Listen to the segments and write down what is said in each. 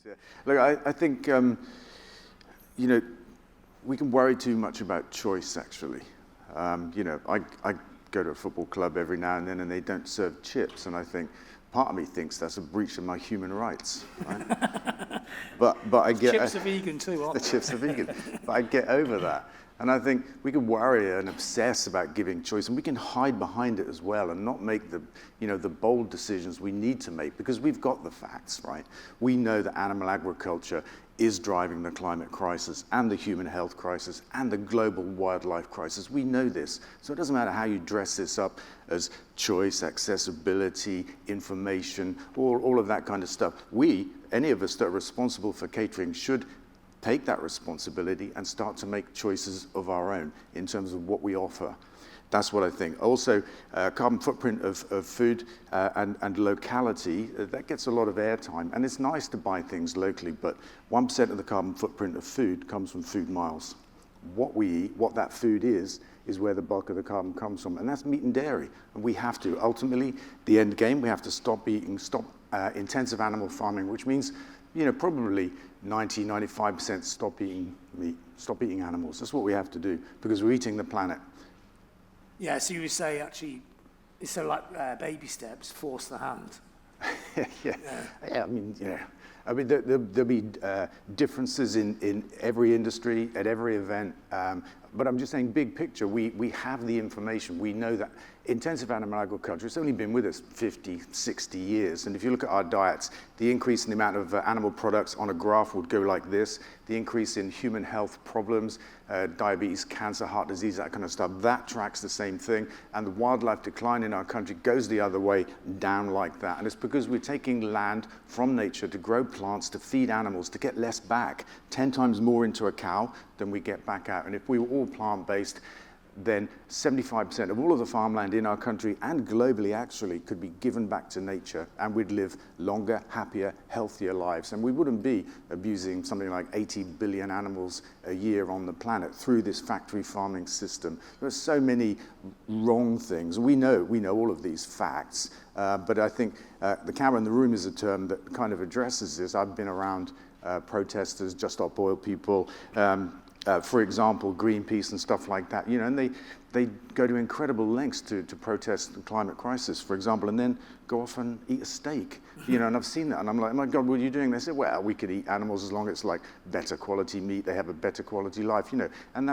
Yeah. Look, I think, you know, we can worry too much about choice, actually. You know, I go to a football club every now and then and they don't serve chips, and I think, part of me thinks that's a breach of my human rights, right? but I get... Chips are vegan too, aren't they? The chips are vegan, but I get over that. And I think we can worry and obsess about giving choice, and we can hide behind it as well and not make the, you know, the bold decisions we need to make, because we've got the facts, right? We know that animal agriculture is driving the climate crisis and the human health crisis and the global wildlife crisis. We know this. So it doesn't matter how you dress this up as choice, accessibility, information, all of that kind of stuff. We, any of us that are responsible for catering, should take that responsibility and start to make choices of our own in terms of what we offer. That's what I think. Also, carbon footprint of food and locality, that gets a lot of airtime. And it's nice to buy things locally, but 1% of the carbon footprint of food comes from food miles. What we eat, what that food is where the bulk of the carbon comes from. And that's meat and dairy. And we have to. Ultimately, the end game, we have to stop intensive animal farming, which means, you know, probably 95% stop eating meat, stop eating animals. That's what we have to do, because we're eating the planet. Yeah, so you would say, actually, it's sort of like baby steps, force the hand. Yeah, I mean, you know, I mean, there'll be differences in every industry, at every event, but I'm just saying, big picture, we have the information. We know that intensive animal agriculture, it's only been with us 50, 60 years, and if you look at our diets, the increase in the amount of animal products on a graph would go like this. The increase in human health problems, diabetes, cancer, heart disease, that kind of stuff, that tracks the same thing, and the wildlife decline in our country goes the other way, down like that. And it's because we're taking land from nature to grow plants, to feed animals, to get less back, 10 times more into a cow than we get back out. And if we were all plant-based, then 75% of all of the farmland in our country and globally actually could be given back to nature, and we'd live longer, happier, healthier lives. And we wouldn't be abusing something like 80 billion animals a year on the planet through this factory farming system. There's so many wrong things. We know all of these facts, but I think the camera in the room is a term that kind of addresses this. I've been around protesters, Just Stop Oil people, for example, Greenpeace and stuff like that, you know, and they go to incredible lengths to protest the climate crisis, for example, and then go off and eat a steak, you know, and I've seen that, and I'm like, oh my God, what are you doing? They say, well, we could eat animals as long as it's like better quality meat, they have a better quality life, you know, and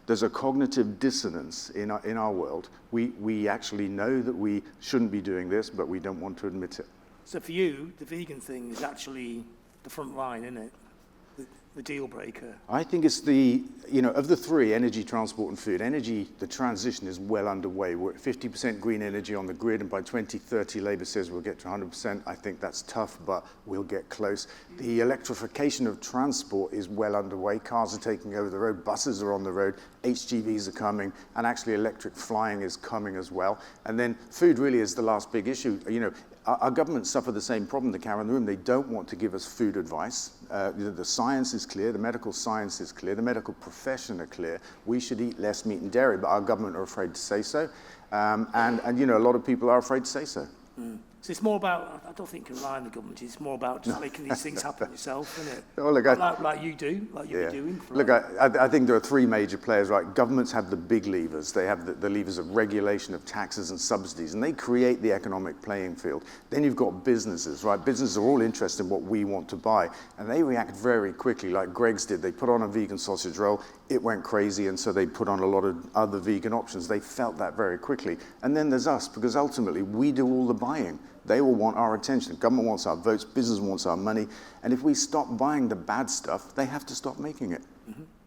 there's a cognitive dissonance in our world. We actually know that we shouldn't be doing this, but we don't want to admit it. So for you, the vegan thing is actually the front line, isn't it? The deal breaker? I think it's of the three, energy, transport and food, energy, the transition is well underway. We're at 50% green energy on the grid, and by 2030, Labour says we'll get to 100%. I think that's tough, but we'll get close. The electrification of transport is well underway. Cars are taking over the road, buses are on the road, HGVs are coming, and actually electric flying is coming as well. And then food really is the last big issue. You know, our governments suffer the same problem, the camera in the room. They don't want to give us food advice. The science is clear, the medical science is clear, the medical profession are clear. We should eat less meat and dairy, but our government are afraid to say so. And you know, a lot of people are afraid to say so. Mm. So it's more about, I don't think you can rely on the government, it's more about just making these things happen yourself, isn't it? Oh, look, like you do, like you've been doing. Look, I think there are three major players, right? Governments have the big levers. They have the levers of regulation, of taxes and subsidies, and they create the economic playing field. Then you've got businesses, right? Businesses are all interested in what we want to buy, and they react very quickly, like Greggs did. They put on a vegan sausage roll, it went crazy, and so they put on a lot of other vegan options. They felt that very quickly. And then there's us, because ultimately we do all the buying. They all want our attention. The government wants our votes, business wants our money, and if we stop buying the bad stuff, they have to stop making it.